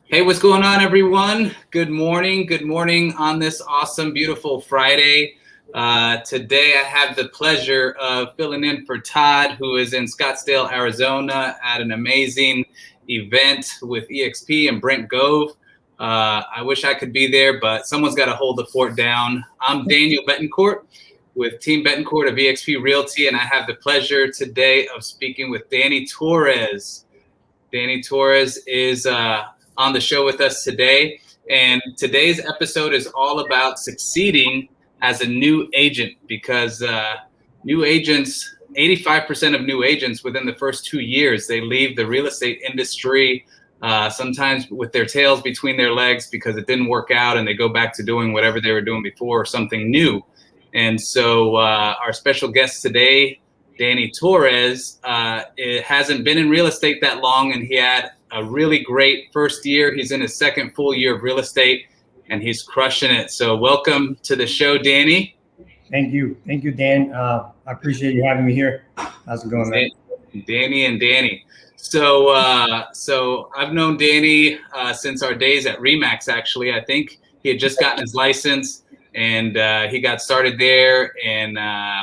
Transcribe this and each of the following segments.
Hey, what's going on, everyone? Good morning. Good morning on this awesome, beautiful Friday. Today, I have the pleasure of filling in for Todd, who is in Scottsdale, Arizona, at an amazing event with EXP and Brent Gove. I wish I could be there, but someone's got to hold the fort down. I'm Daniel Betancourt with Team Betancourt of EXP Realty, and I have the pleasure today of speaking with Danny Torres. Danny Torres is on the show with us today, and today's episode is all about succeeding as a new agent, because new agents, 85% of new agents within the first 2 years, they leave the real estate industry sometimes with their tails between their legs because it didn't work out, and they go back to doing whatever they were doing before or something new. And so our special guest today, Danny Torres, it hasn't been in real estate that long, and he had a really great first year. He's in his second full year of real estate, and he's crushing it. So welcome to the show, Danny. Thank you, Dan. I appreciate you having me here. How's it going, man? Danny and Danny. So I've known Danny since our days at RE/MAX. Actually, I think he had just gotten his license, and he got started there, and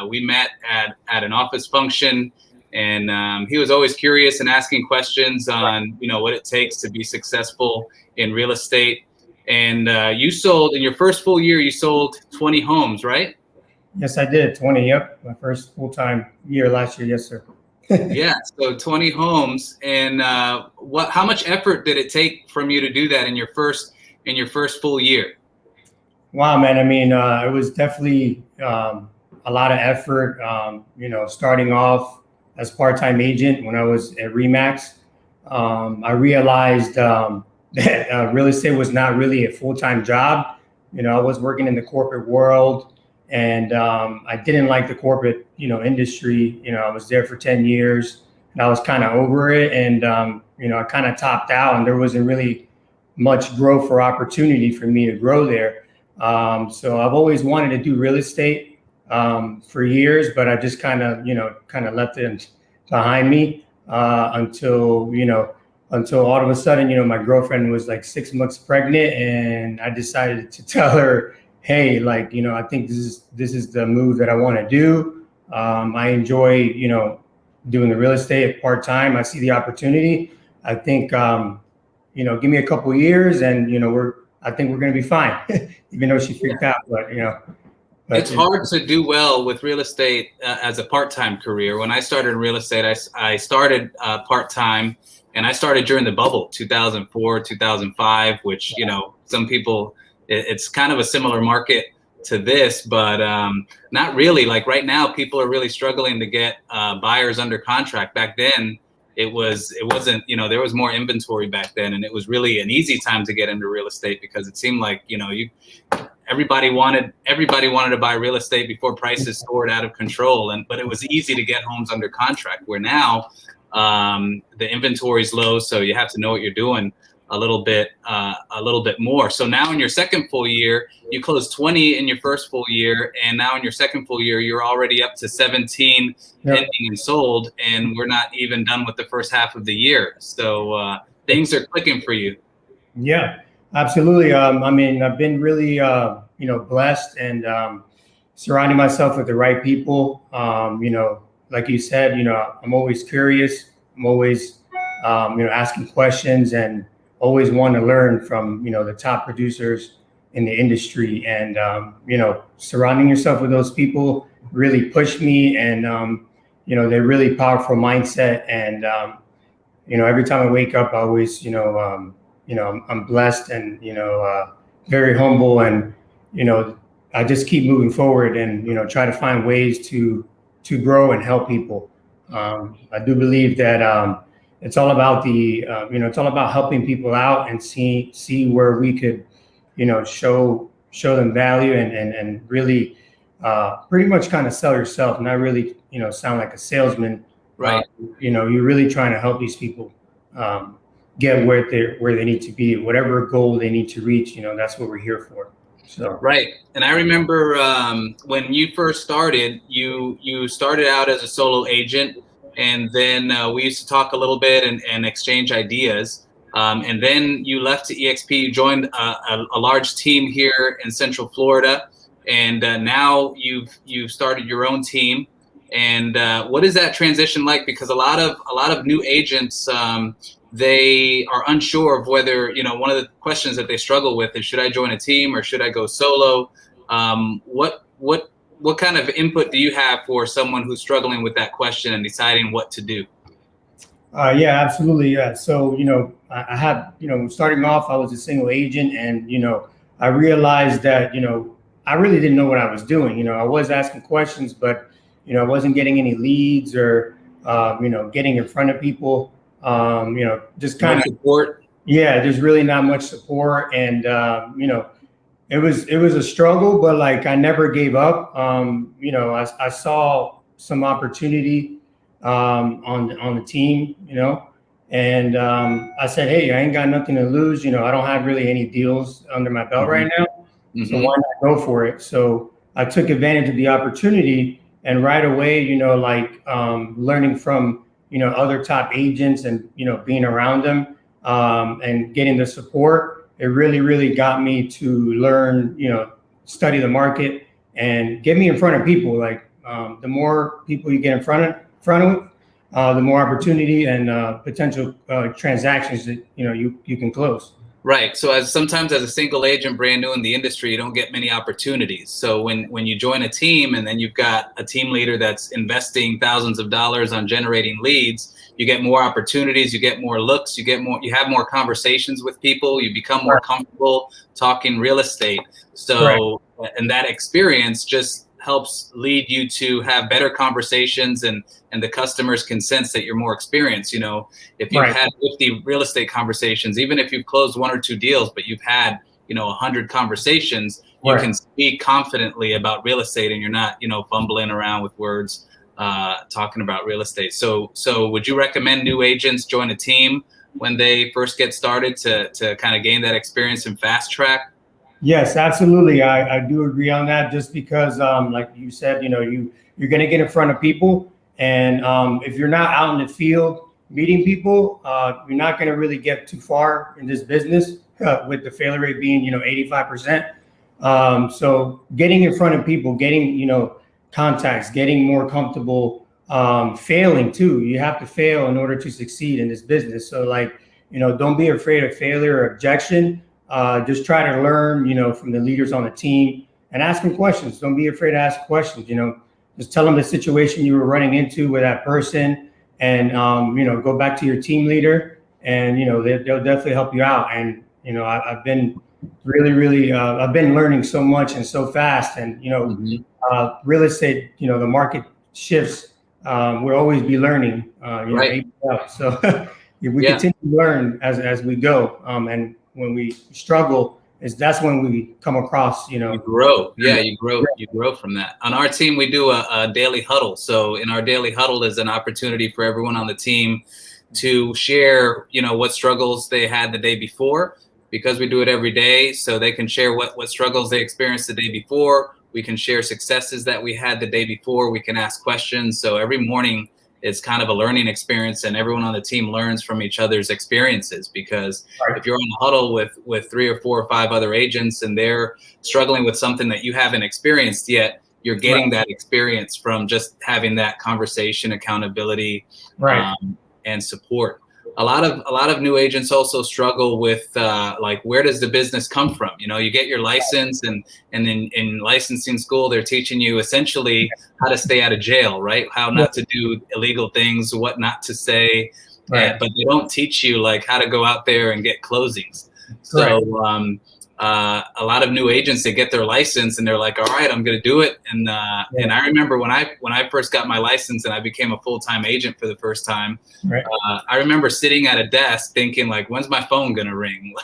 we met at an office function. And he was always curious and asking questions on, what it takes to be successful in real estate. And you sold, in your first full year, you sold 20 homes, right? Yes, I did. 20. Yep. My first full-time year last year. Yes, sir. Yeah. So 20 homes. And how much effort did it take from you to do that in your first full year? Wow, man. I mean, it was definitely a lot of effort, starting off as part-time agent when I was at RE/MAX. I realized that real estate was not really a full-time job. I was working in the corporate world, and I didn't like the corporate, industry. I was there for 10 years, and I was kind of over it. And, I kind of topped out, and there wasn't really much growth or opportunity for me to grow there. So I've always wanted to do real estate for years, but I just kind of left it behind me until all of a sudden, my girlfriend was like 6 months pregnant, and I decided to tell her, hey, I think this is the move that I want to do. I enjoy, doing the real estate part-time. I see the opportunity. I think, give me a couple of years, and, I think we're going to be fine, even though she freaked out, but. It's hard to do well with real estate as a part-time career. When I started in real estate, I started part-time, and I started during the bubble, 2004, 2005, which, some people, it's kind of a similar market to this, but not really. Like right now, people are really struggling to get buyers under contract. Back then, it wasn't, there was more inventory back then, and it was really an easy time to get into real estate because it seemed like, everybody wanted to buy real estate before prices soared out of control, but it was easy to get homes under contract. Where now the inventory is low, so you have to know what you're doing a little bit more. So now in your second full year, you closed 20 in your first full year, and now in your second full year, you're already up to 17 pending and sold, and we're not even done with the first half of the year. So things are clicking for you. Yeah. Absolutely. I mean, I've been really, blessed, and surrounding myself with the right people. Like you said, I'm always curious. I'm always, asking questions, and always want to learn from, the top producers in the industry. And, surrounding yourself with those people really push me, and, they're really powerful mindset. And, every time I wake up, I always, I'm blessed and, very humble, and, I just keep moving forward and, try to find ways to grow and help people. I do believe that it's all about it's all about helping people out and see where we could, show them value, and really pretty much kind of sell yourself, not really, sound like a salesman. Right. You're really trying to help these people get where they need to be, whatever goal they need to reach. That's what we're here for. So right. And I remember when you first started, you started out as a solo agent, and then we used to talk a little bit and exchange ideas. And then you left to EXP, you joined a large team here in Central Florida, and now you've started your own team. And what is that transition like? Because a lot of new agents, they are unsure of whether, one of the questions that they struggle with is, should I join a team or should I go solo? What kind of input do you have for someone who's struggling with that question and deciding what to do? Yeah, absolutely. Yeah. So, I had, starting off, I was a single agent, and, I realized that, I really didn't know what I was doing. I was asking questions, but, I wasn't getting any leads or, getting in front of people, just kind of support. Yeah, there's really not much support. And, it was a struggle, but like, I never gave up. I saw some opportunity on the team, and I said, hey, I ain't got nothing to lose. I don't have really any deals under my belt right now. So why not go for it? So I took advantage of the opportunity, and right away, learning from, other top agents and, being around them and getting the support, it really, really got me to learn, study the market and get me in front of people. Like the more people you get in front of, the more opportunity and potential transactions that you can close. Right. So sometimes as a single agent, brand new in the industry, you don't get many opportunities. So when you join a team and then you've got a team leader that's investing thousands of dollars on generating leads, you get more opportunities, you get more looks, you have more conversations with people, you become more comfortable talking real estate. So, and that experience just helps lead you to have better conversations, and the customers can sense that you're more experienced. If you've had 50 real estate conversations, even if you've closed 1 or 2 deals, but you've had, 100 conversations, you can speak confidently about real estate, and you're not, fumbling around with words, talking about real estate. So would you recommend new agents join a team when they first get started to kind of gain that experience and fast track? Yes, absolutely. I do agree on that, just because, like you said, you're going to get in front of people. And if you're not out in the field meeting people, you're not going to really get too far in this business, with the failure rate being, 85%. So getting in front of people, getting, contacts, getting more comfortable, failing too. You have to fail in order to succeed in this business. So don't be afraid of failure or objection. Just try to learn, from the leaders on the team and ask them questions. Don't be afraid to ask questions. Just tell them the situation you were running into with that person, and go back to your team leader, and they'll definitely help you out. And I've been really I've been learning so much and so fast. And real estate, the market shifts. We'll always be learning. So we continue to learn as we go. And when we struggle, that's when we come across, you grow. Yeah, you grow from that. On our team, we do a daily huddle. So in our daily huddle is an opportunity for everyone on the team to share, what struggles they had the day before, because we do it every day. So they can share what struggles they experienced the day before. We can share successes that we had the day before. We can ask questions. So every morning is kind of a learning experience, and everyone on the team learns from each other's experiences. Because if you're on the huddle with 3 or 4 or 5 other agents and they're struggling with something that you haven't experienced yet, you're getting that experience from just having that conversation, accountability, and support. A lot of new agents also struggle with where does the business come from? You get your license, and then in licensing school, they're teaching you essentially how to stay out of jail, right? How not to do illegal things, what not to say, but they don't teach you how to go out there and get closings. So a lot of new agents, they get their license and they're like, all right, I'm going to do it. And I remember when I first got my license and I became a full-time agent for the first time, I remember sitting at a desk thinking, when's my phone going to ring?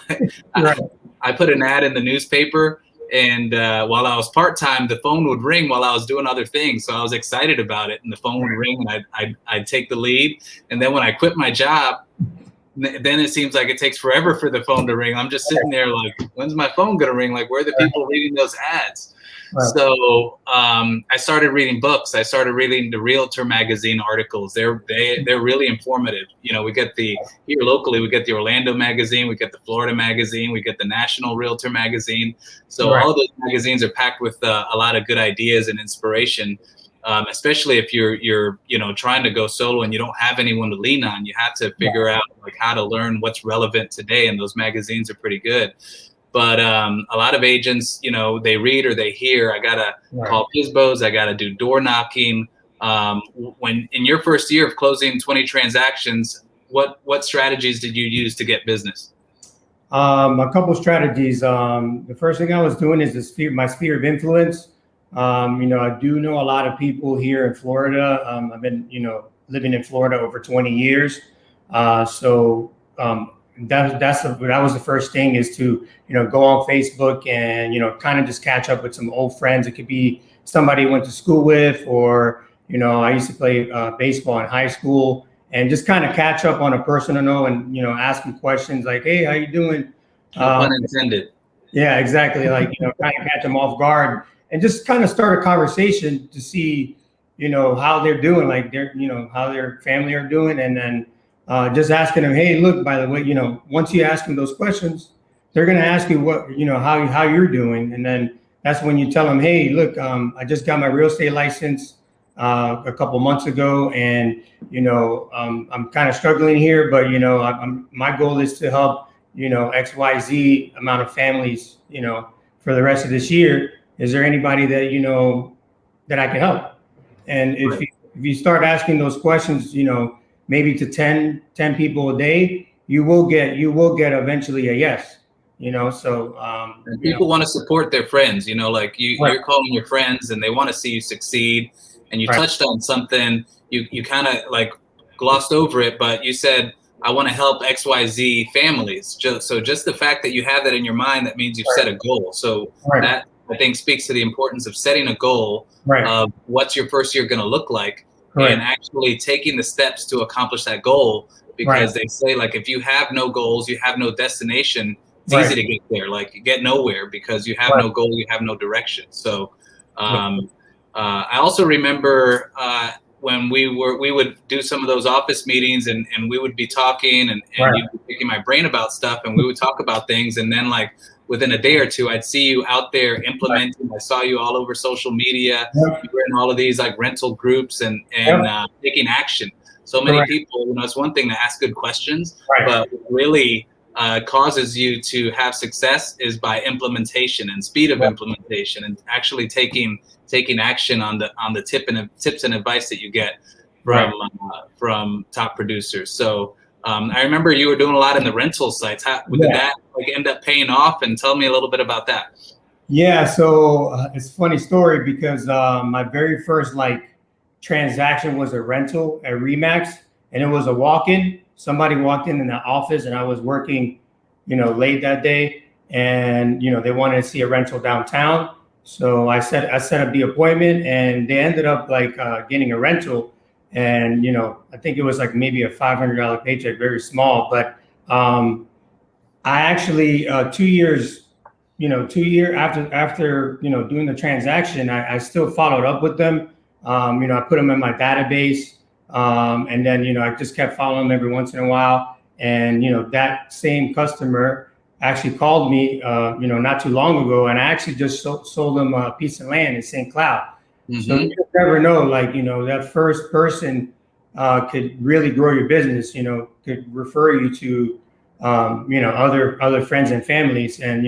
I put an ad in the newspaper, and while I was part-time, the phone would ring while I was doing other things. So I was excited about it, and the phone would ring, and I'd take the lead. And then when I quit my job, then it seems like it takes forever for the phone to ring. I'm just sitting there like, when's my phone gonna ring? Like, where are the people reading those ads? Right. So I started reading books. I started reading the Realtor magazine articles. They're really informative. You know, we get here locally, we get the Orlando magazine, we get the Florida magazine, we get the National Realtor magazine. So Right. all those magazines are packed with a lot of good ideas and inspiration. Especially if you're trying to go solo and you don't have anyone to lean on. You have to figure out like how to learn what's relevant today, and those magazines are pretty good. But a lot of agents, they read or they hear, I gotta call FSBOs, I gotta do door knocking. When in your first year of closing 20 transactions, what strategies did you use to get business? A couple strategies. The first thing I was doing is my sphere of influence. I do know a lot of people here in Florida. I've been, living in Florida over 20 years. That was the first thing, is to, go on Facebook and, kind of just catch up with some old friends. It could be somebody you went to school with, or, I used to play baseball in high school, and just kind of catch up on a personal note and, ask them questions like, hey, how you doing? No pun intended. Yeah, exactly. Like, kind of catch them off guard and just kind of start a conversation to see, how they're doing, like how their family are doing. And then just asking them, hey, look, by the way, once you ask them those questions, they're going to ask you what, how you're doing. And then that's when you tell them, hey, look, I just got my real estate license a couple months ago, and, I'm kind of struggling here, but, my goal is to help, XYZ amount of families, for the rest of this year. Is there anybody that, that I can help? And if you start asking those questions, maybe to 10 people a day, you will get eventually a yes. So and people want to support their friends. Like you're calling your friends and they want to see you succeed. And you touched on something, you kind of like glossed over it, but you said, I want to help XYZ families. So just the fact that you have that in your mind, that means you've set a goal. So that, I think, speaks to the importance of setting a goal of what's your first year going to look like, and actually taking the steps to accomplish that goal. Because they say, like, if you have no goals, you have no destination. It's easy to get there. Like, you get nowhere because you have no goal, you have no direction. So I also remember when we would do some of those office meetings, and we would be talking, and you'd be picking my brain about stuff, and we would talk about things, and then like within a day or two, I'd see you out there implementing. I saw you all over social media. You were in all of these like rental groups and taking action. So many people, it's one thing to ask good questions, but what really causes you to have success is by implementation and speed of implementation, and actually taking action on the tips and advice that you get from top producers. So I remember you were doing a lot in the rental sites. How did that like end up paying off? And tell me a little bit about that. Yeah, so it's a funny story, because my very first transaction was a rental at RE/MAX, and it was a walk-in. Somebody walked in the office, and I was working, late that day, and they wanted to see a rental downtown. So I set up the appointment, and they ended up getting a rental, and I think it was like maybe a $500 paycheck, very small. But I actually 2 years, 2 years after doing the transaction, I still followed up with them. I put them in my database, and then I just kept following them every once in a while. And that same customer actually called me, not too long ago, and I actually just sold them a piece of land in St. Cloud. So you never know, that first person could really grow your business. Could refer you to other friends and families, and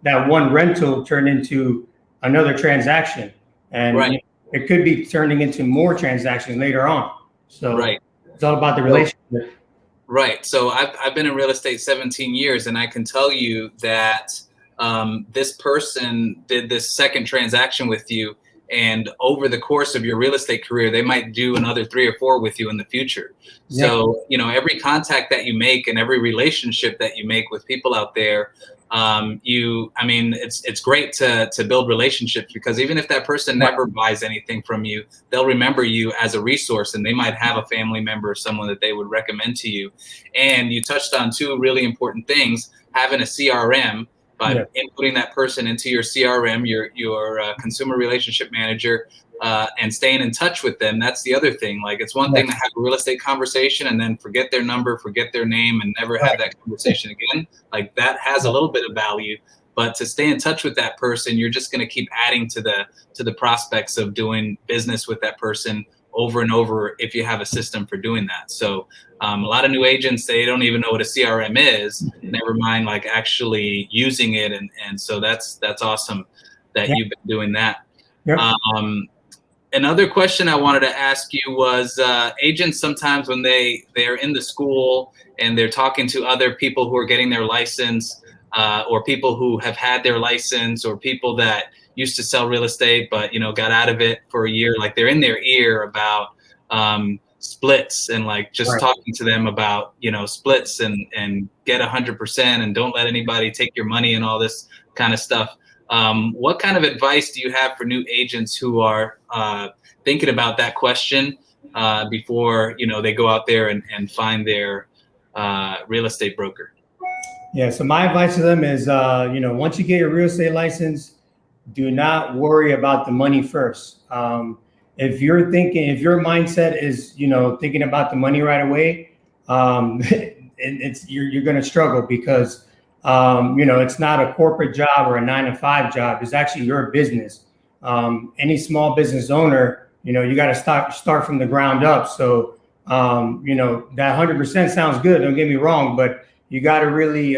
that one rental turned into another transaction, and it could be turning into more transactions later on. So it's all about the relationship. Right. So I've been in real estate 17 years, and I can tell you that this person did this second transaction with you, And over the course of your real estate career, they might do another 3 or 4 with you in the future. So, you know, every contact that you make and every relationship that you make with people out there, I mean, it's great to build relationships, because even if that person never buys anything from you, they'll remember you as a resource, and they might have a family member or someone that they would recommend to you. And you touched on 2 really important things: having a CRM, by inputting that person into your CRM, your consumer relationship manager, and staying in touch with them. That's the other thing. Like, it's one thing to have a real estate conversation and then forget their number, forget their name, and never have that conversation again. Like, that has a little bit of value. But to stay in touch with that person, you're just going to keep adding to the prospects of doing business with that person over and over if you have a system for doing that. So a lot of new agents, they don't even know what a CRM is, never mind like actually using it. And so that's awesome that you've been doing that. Another question I wanted to ask you was, agents sometimes when they're in the school and they're talking to other people who are getting their license, or people who have had their license, or people that used to sell real estate but, you know, got out of it for a year, like they're in their ear about splits, and like just talking to them about, you know, splits and get 100% and don't let anybody take your money and all this kind of stuff. What kind of advice do you have for new agents who are thinking about that question before, you know, they go out there and find their real estate broker? Yeah, so my advice to them is, you know, once you get your real estate license, do not worry about the money first. If your mindset is, you know, thinking about the money right away, you're going to struggle, because, you know, it's not a corporate job or a 9-to-5 job. It's actually your business. Any small business owner, you know, you got to start from the ground up. So, you know, that 100% sounds good. Don't get me wrong, but you got to really,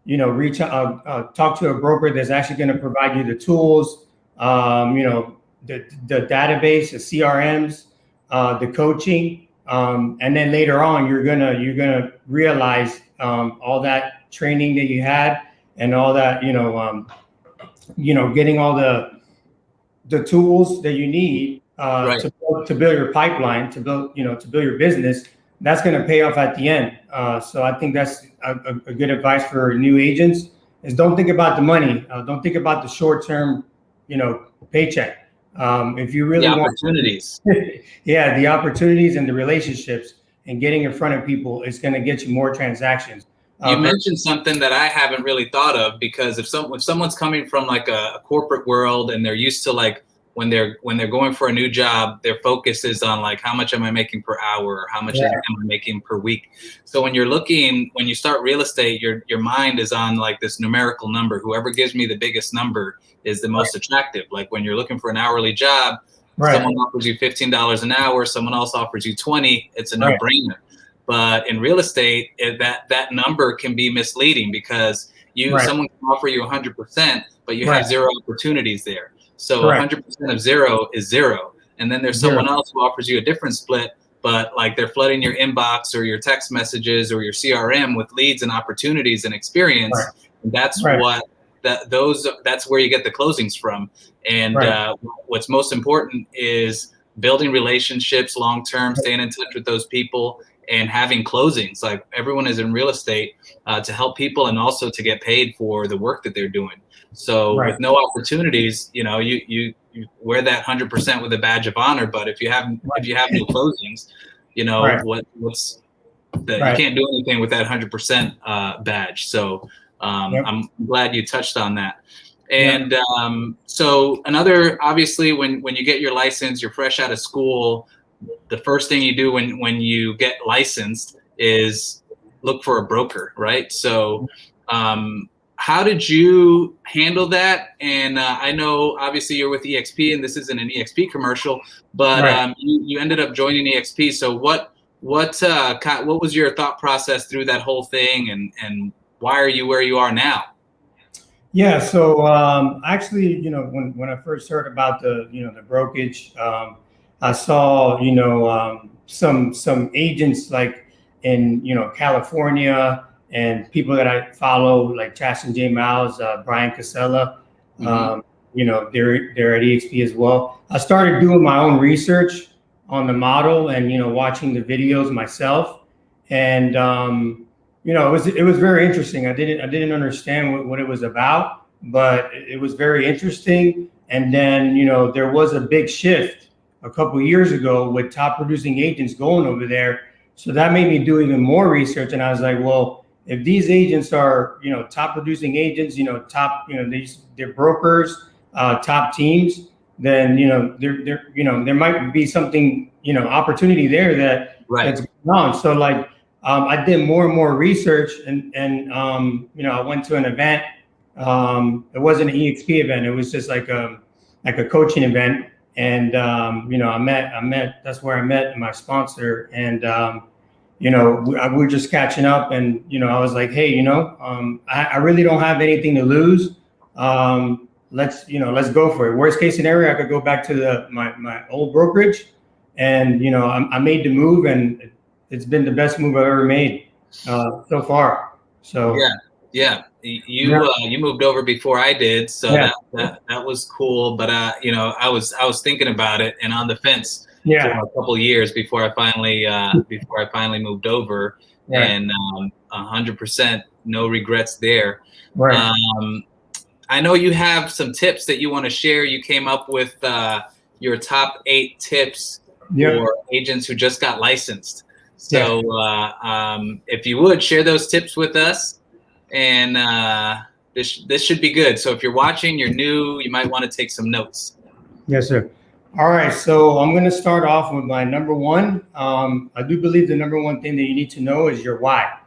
you know, reach out, talk to a broker that's actually going to provide you the tools, you know, the database, the CRMs, the coaching, and then later on, you're gonna realize all that training that you had and all that, you know, getting all the tools that you need to build your pipeline, to build your business. That's going to pay off at the end. So I think that's a good advice for new agents, is don't think about the money. Don't think about the short-term, you know, paycheck. If you really want opportunities, the opportunities and the relationships and getting in front of people is going to get you more transactions. You mentioned something that I haven't really thought of, because if someone's coming from like a corporate world and they're used to, like, when they're going for a new job, their focus is on like, how much am I making per hour, or how much am I making per week? So when you start real estate, your mind is on like this numerical number. Whoever gives me the biggest number is the most attractive. Like when you're looking for an hourly job, someone offers you $15 an hour, someone else offers you 20, it's a no-brainer. But in real estate, that number can be misleading, because someone can offer you 100%, but you have 0 opportunities there. So 100% of 0 is 0. And then there's someone else who offers you a different split, but like they're flooding your inbox or your text messages or your CRM with leads and opportunities and experience. And that's that's where you get the closings from. And what's most important is building relationships long-term, staying in touch with those people, and having closings. Like, everyone is in real estate to help people and also to get paid for the work that they're doing. So with no opportunities, you know, you wear that 100% with a badge of honor. But if you have no closings, you know, what's that? You can't do anything with that 100% badge. So I'm glad you touched on that. And so obviously, when you get your license, you're fresh out of school. The first thing you do when you get licensed is look for a broker, right? So how did you handle that? And I know obviously you're with EXP, and this isn't an EXP commercial, but you ended up joining EXP. So what was your thought process through that whole thing, and why are you where you are now? Yeah, so actually, you know, when I first heard about the brokerage, I saw, you know, some agents like in, you know, California, and people that I follow, like Chas and J Miles, Brian Casella, they're at EXP as well. I started doing my own research on the model and, watching the videos myself. And, it was very interesting. I didn't understand what it was about, but it was very interesting. And then, there was a big shift a couple of years ago with top producing agents going over there. So that made me do even more research. And I was like, well, if these agents are, top producing agents, top, they're brokers, top teams, then, there might be something, opportunity there that's going on. So like, I did more and more research and I went to an event. It wasn't an EXP event. It was just like a coaching event. And, I met, that's where I met my sponsor. And, we were just catching up and, I was like, hey, I really don't have anything to lose. Let's go for it. Worst case scenario, I could go back to my old brokerage and, I made the move and it's been the best move I've ever made so far. So yeah. You moved over before I did, so that was cool. But I was thinking about it and on the fence for a couple of years before I finally moved over, and 100% no regrets there. Right. I know you have some tips that you want to share. You came up with your top 8 tips for agents who just got licensed. So if you would share those tips with us, and this should be good. So if you're watching, you're new, you might want to take some notes. Yes, sir. All right. So I'm going to start off with my number one. I do believe the number one thing that you need to know is your why.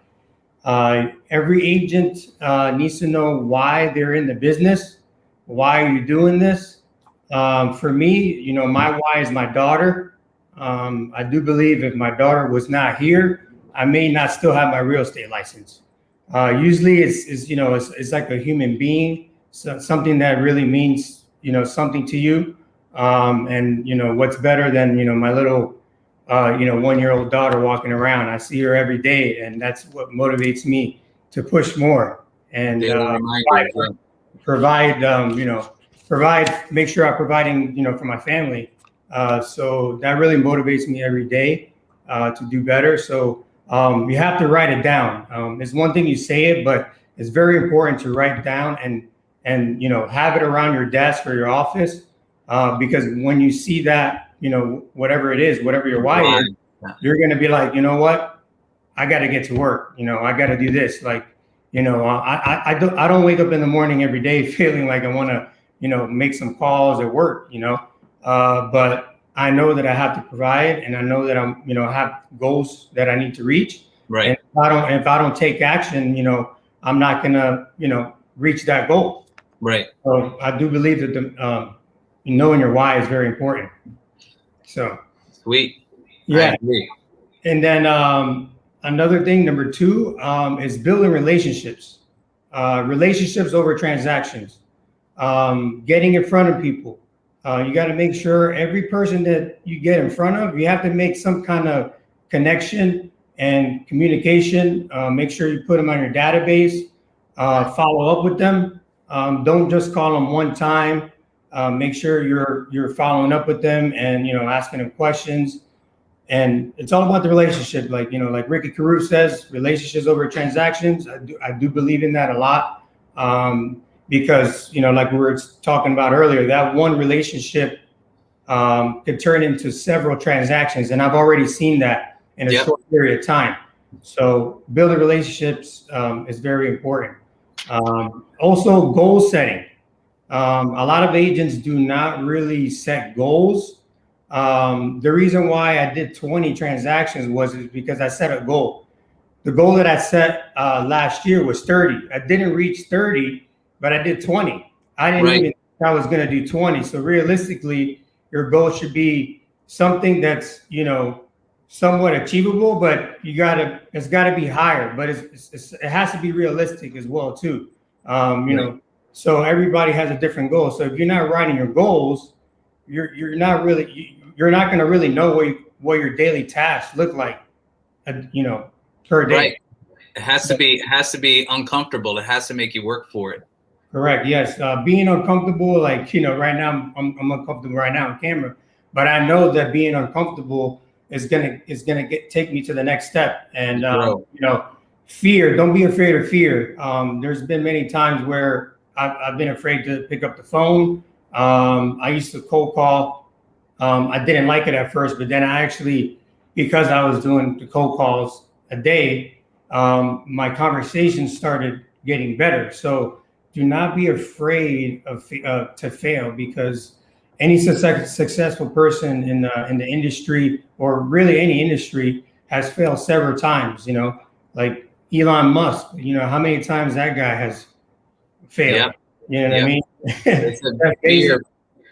Every agent needs to know why they're in the business. Why are you doing this? For me, my why is my daughter. I do believe if my daughter was not here, I may not still have my real estate license. Usually it's like a human being, so something that really means, something to you. And what's better than, my little, 1-year-old daughter walking around. I see her every day, and that's what motivates me to push more and provide, make sure I'm providing, for my family. So that really motivates me every day to do better. So you have to write it down. It's one thing you say it, but it's very important to write down and have it around your desk or your office, because when you see that, whatever it is, whatever your why is, you're going to be like, you know what, I got to get to work. I got to do this. Like, I don't wake up in the morning every day feeling like I want to, make some calls at work, but I know that I have to provide, and I know that I'm, I have goals that I need to reach. Right. And if I don't take action, I'm not gonna, reach that goal. Right. So I do believe that the knowing your why is very important. So sweet. Yeah. And then another thing, number 2, is building relationships. Relationships over transactions. Getting in front of people. You got to make sure every person that you get in front of, you have to make some kind of connection and communication. Make sure you put them on your database. Follow up with them. Don't just call them one time. Make sure you're following up with them and asking them questions. And it's all about the relationship. Like like Ricky Caruth says, relationships over transactions. I do believe in that a lot. Because, like we were talking about earlier, that one relationship could turn into several transactions. And I've already seen that in a short period of time. So building relationships is very important. Also, goal setting. A lot of agents do not really set goals. The reason why I did 20 transactions was because I set a goal. The goal that I set last year was 30. I didn't reach 30. But I did 20. I didn't even think I was going to do 20. So realistically, your goal should be something that's, somewhat achievable, but it's got to be higher, but it has to be realistic as well too. So everybody has a different goal. So if you're not writing your goals, you're not going to really know what your daily tasks look like, per day. Right. It has to be uncomfortable. It has to make you work for it. Correct. Yes. Being uncomfortable, like, right now I'm uncomfortable right now on camera, but I know that being uncomfortable is gonna take me to the next step. And fear. Don't be afraid of fear. There's been many times where I've been afraid to pick up the phone. I used to cold call. I didn't like it at first, but then I actually, because I was doing the cold calls a day, my conversations started getting better. So do not be afraid of to fail, because any successful person in the industry, or really any industry, has failed several times. Like Elon Musk. How many times that guy has failed? Yep. You know what I mean? It's a fear.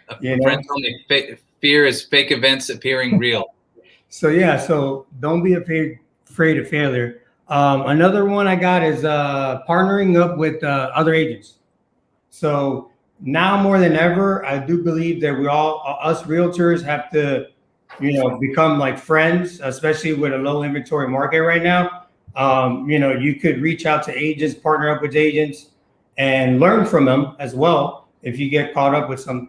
A friend told me fear is fake events appearing real. So yeah, so don't be afraid of failure. Another one I got is partnering up with other agents. So now more than ever, I do believe that us realtors have to, become like friends, especially with a low inventory market right now. You could reach out to agents, partner up with agents, and learn from them as well if you get caught up with some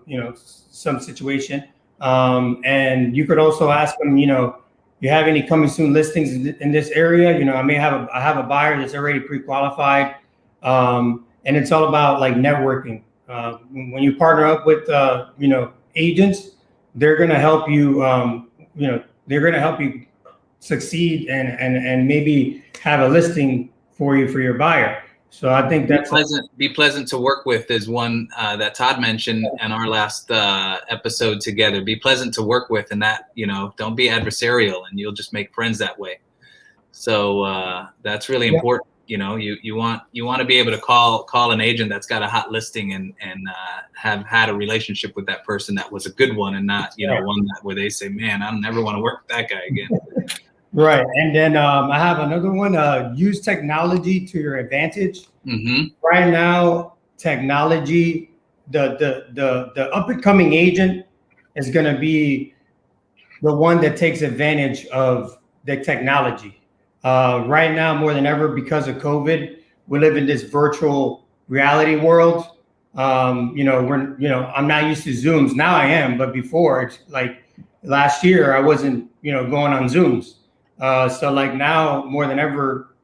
situation. And you could also ask them, you have any coming soon listings in this area? I have a buyer that's already pre-qualified. And it's all about like networking. When you partner up with, agents, they're going to help you, they're going to help you succeed and maybe have a listing for your buyer. So I think that's be pleasant to work with is one that Todd mentioned in our last episode together. Be pleasant to work with, and that, don't be adversarial, and you'll just make friends that way. So that's really important. You want to be able to call an agent that's got a hot listing and have had a relationship with that person that was a good one, and not one where they say, man, I don't never want to work with that guy again. Right. And then I have another one. Use technology to your advantage. Mm-hmm. Right now, technology, the up and coming agent is going to be the one that takes advantage of the technology. Right now, more than ever, because of COVID, we live in this virtual reality world. I'm not used to Zooms. Now I am, but before, it's like last year, I wasn't, going on Zooms. So like now more than ever,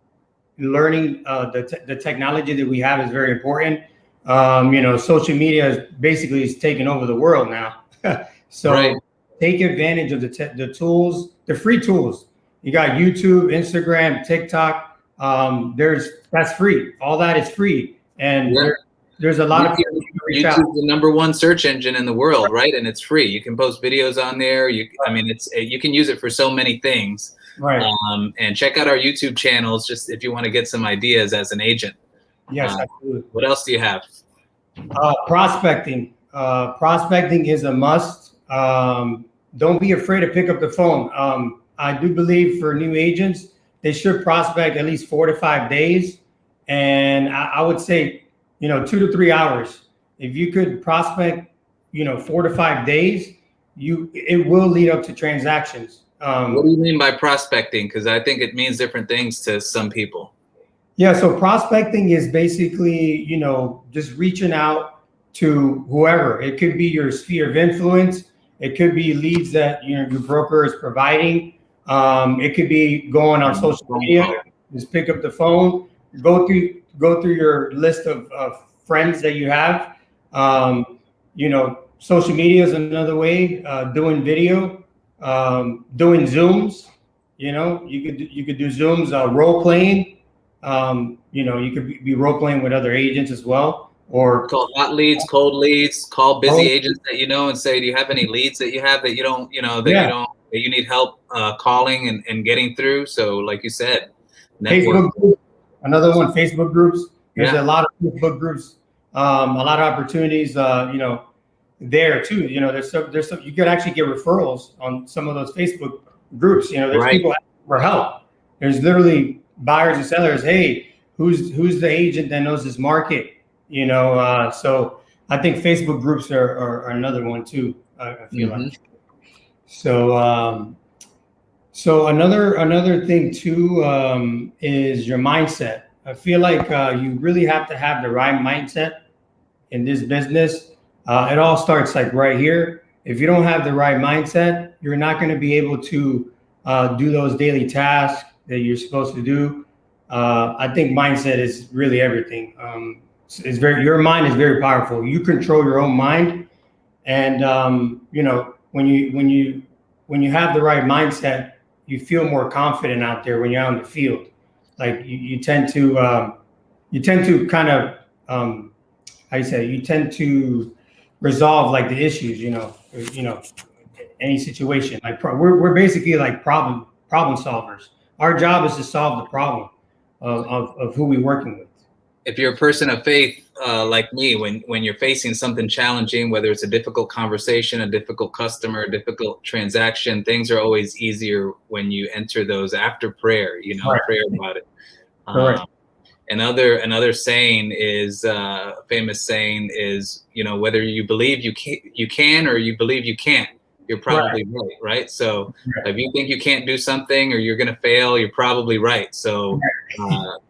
learning the technology that we have is very important. Social media is taking over the world now. So take advantage of the tools, the free tools. You got YouTube, Instagram, TikTok. That's free. All that is free. And there's a lot of people you can reach out. YouTube's the #1 search engine in the world, right? And it's free. You can post videos on there. You can use it for so many things. Right. And check out our YouTube channels just if you want to get some ideas as an agent. Yes, absolutely. What else do you have? Prospecting. Prospecting is a must. Don't be afraid to pick up the phone. I do believe for new agents, they should prospect at least 4 to 5 days. And I would say, 2 to 3 hours. If you could prospect, 4 to 5 days, it will lead up to transactions. What do you mean by prospecting? Because I think it means different things to some people. Yeah, so prospecting is basically, just reaching out to whoever. It could be your sphere of influence. It could be leads that your broker is providing. It could be going on social media. Just pick up the phone, go through your list of friends that you have. Social media is another way. Doing video. Doing Zooms, you could do Zooms, role playing. You could be role playing with other agents as well, or call hot leads, cold leads, call busy agents that and say, do you have any leads that you have that you don't, that you need help calling and getting through? So like you said, Facebook groups, another one, Facebook groups. There's a lot of Facebook groups, a lot of opportunities, there too. There's some you could actually get referrals on some of those Facebook groups. There's people asking for help. There's literally buyers and sellers. Hey, who's the agent that knows this market? So I think Facebook groups are another one too. I feel like. So so another thing too is your mindset. I feel like you really have to have the right mindset in this business, it all starts like right here. If you don't have the right mindset, you're not going to be able to do those daily tasks that you're supposed to do. I think mindset is really everything. Your mind is very powerful. You control your own mind, and you know, when you have the right mindset, you feel more confident out there when you're out in the field. Like you tend to kind of how you say, you tend to resolve like the issues, you know, any situation. Like we're basically like problem solvers. Our job is to solve the problem of who we're working with. If you're a person of faith like me, when you're facing something challenging, whether it's a difficult conversation, a difficult customer, a difficult transaction, things are always easier when you enter those after prayer, you know, right. Prayer about it. Another saying is, a famous saying is, you know, whether you believe you can or you believe you can't, you're probably right? So if you think you can't do something or you're going to fail, you're probably right. So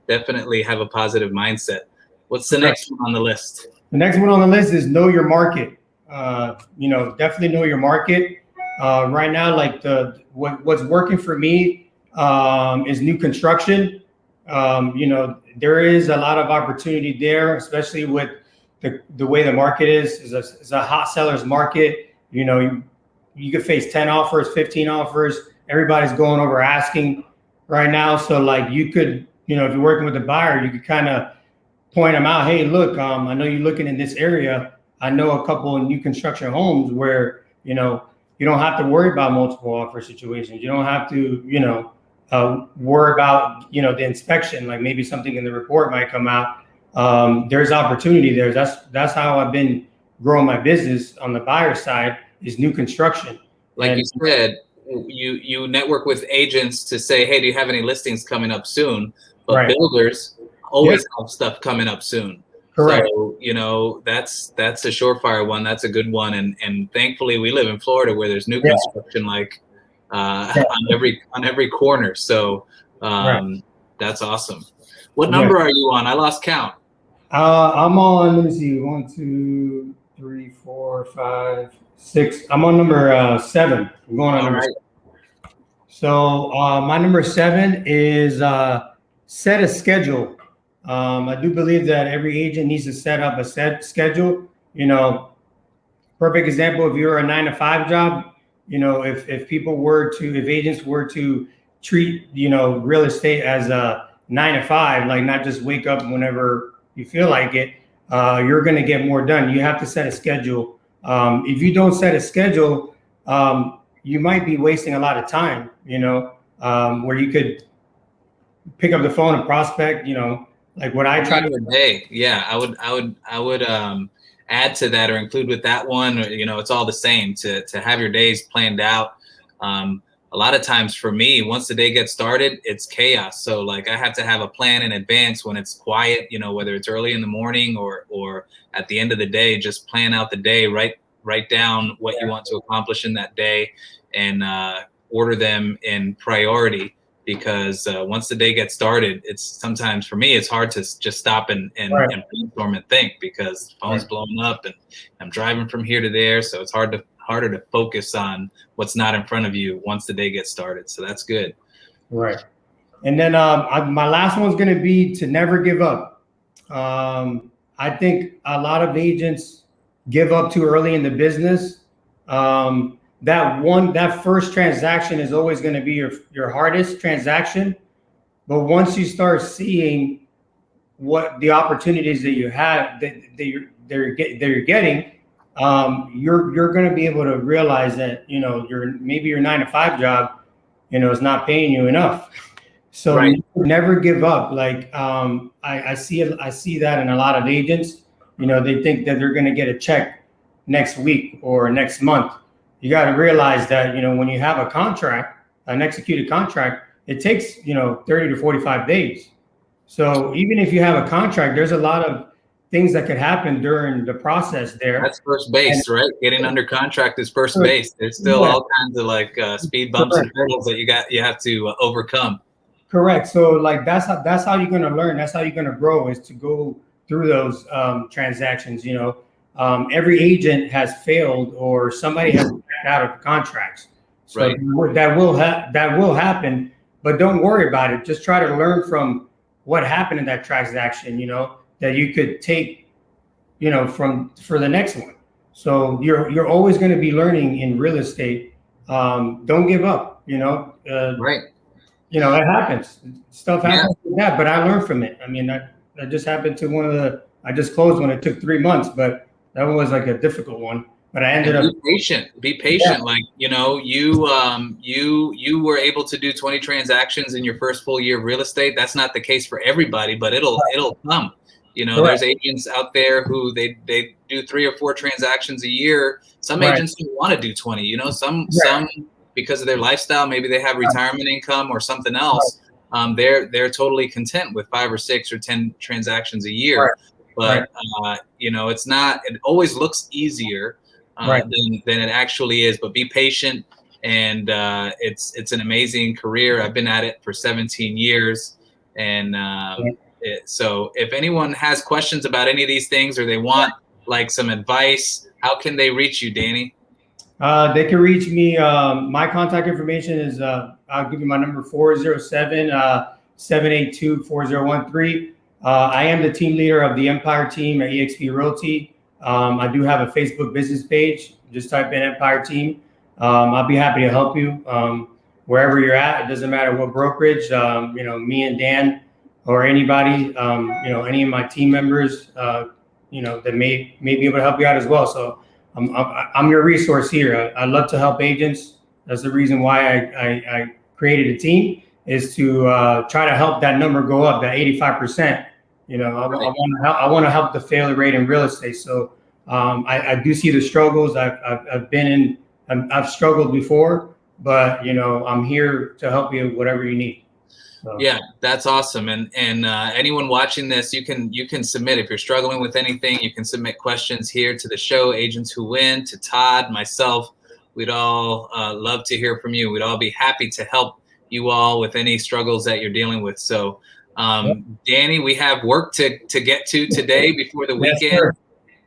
definitely have a positive mindset. What's the next one on the list? The next one on the list is know your market. You know, definitely know your market. Right now, like what's working for me is new construction. You know, there is a lot of opportunity there, especially with the way the market is. It's a hot seller's market. You know, you could face 10 offers, 15 offers. Everybody's going over asking right now. So like you could, you know, if you're working with a buyer, you could kind of point them out. Hey, look, I know you're looking in this area. I know a couple of new construction homes where, you know, you don't have to worry about multiple offer situations. You don't have to, you know, worry about, you know, the inspection, like maybe something in the report might come out. There's opportunity there. That's how I've been growing my business on the buyer side, is new construction. Like you said, you network with agents to say, hey, do you have any listings coming up soon? But builders always have stuff coming up soon. Correct. So, you know, that's a surefire one. That's a good one. And thankfully we live in Florida where there's new construction like on every corner. So that's awesome. What number are you on? I lost count. I'm on, let me see, 1, 2, 3, 4, 5, 6. I'm on number 7. I'm going on number 7. So my number 7 is set a schedule. I do believe that every agent needs to set up a set schedule. You know, perfect example, if you're a 9-to-5 job, you know, if agents were to treat, you know, real estate as a 9-to-5, like not just wake up whenever you feel like it, you're going to get more done. You have to set a schedule. If you don't set a schedule, you might be wasting a lot of time, you know, where you could pick up the phone and prospect, you know, like what I try to day. Yeah, I would add to that or include with that one, or, you know, it's all the same to have your days planned out. A lot of times for me, once the day gets started, it's chaos. So like I have to have a plan in advance when it's quiet, you know, whether it's early in the morning or at the end of the day, just plan out the day, write down what you want to accomplish in that day and order them in priority. Because once the day gets started, it's sometimes for me, it's hard to just stop and brainstorm and think because the phone's blowing up and I'm driving from here to there. So it's harder to focus on what's not in front of you once the day gets started. So that's good. Right. And then my last one's going to be to never give up. I think a lot of agents give up too early in the business. That first transaction is always going to be your hardest transaction. But once you start seeing what the opportunities that you have that you're getting, you're going to be able to realize that, you know, maybe your 9-to-5 job, you know, is not paying you enough. So never give up. Like I see that in a lot of agents. You know, they think that they're going to get a check next week or next month. You got to realize that, you know, when you have a contract, an executed contract, it takes, you know, 30 to 45 days. So even if you have a contract, there's a lot of things that could happen during the process there. That's first base, right? Getting under contract is first base. There's still all kinds of like speed bumps and hurdles that you have to overcome. Correct. So like that's how you're going to learn. That's how you're going to grow, is to go through those transactions. Every agent has failed or somebody has backed out of contracts. So right. that will happen, but don't worry about it. Just try to learn from what happened in that transaction, that you could take, for the next one. So you're always going to be learning in real estate. Don't give up, Right. it happens. Stuff happens with that, but I learned from it. I mean, that just happened to I just closed one. It took 3 months, but that was like a difficult one. But I ended up. Be patient. Yeah. Like, you were able to do 20 transactions in your first full year of real estate. That's not the case for everybody, but it'll come. There's agents out there who they do 3 or 4 transactions a year. Some agents don't want to do 20. Some because of their lifestyle, maybe they have retirement income or something else. They're totally content with 5 or 6 or 10 transactions a year. But it's not. It always looks easier than it actually is. But be patient, and it's an amazing career. I've been at it for 17 years, and so if anyone has questions about any of these things or they want like some advice, how can they reach you, Danny? They can reach me. My contact information is, I'll give you my number, 407-782-4013. I am the team leader of the Empire team at eXp Realty. I do have a Facebook business page. Just type in Empire team. I'll be happy to help you wherever you're at. It doesn't matter what brokerage, me and Dan or anybody, any of my team members, that may be able to help you out as well. So I'm your resource here. I love to help agents. That's the reason why I created a team, is to try to help that number go up, that 85%. I want to help the failure rate in real estate. So I do see the struggles. I've struggled before, but I'm here to help you whatever you need. So. Yeah, that's awesome. And anyone watching this, you can submit if you're struggling with anything. You can submit questions here to the show, Agents Who Win, to Todd, myself. We'd all love to hear from you. We'd all be happy to help you all with any struggles that you're dealing with. So, Danny, we have work to get to today before the weekend. Sir.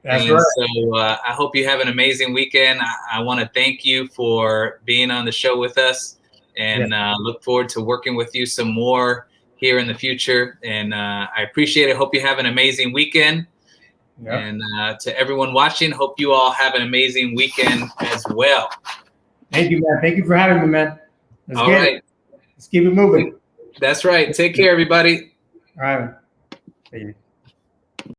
That's right. So I hope you have an amazing weekend. I want to thank you for being on the show with us. And look forward to working with you some more here in the future. And I appreciate it. Hope you have an amazing weekend. Yep. And to everyone watching, hope you all have an amazing weekend as well. Thank you, man. Thank you for having me, man. All right. Let's keep it moving. That's right. Take care, everybody. All right.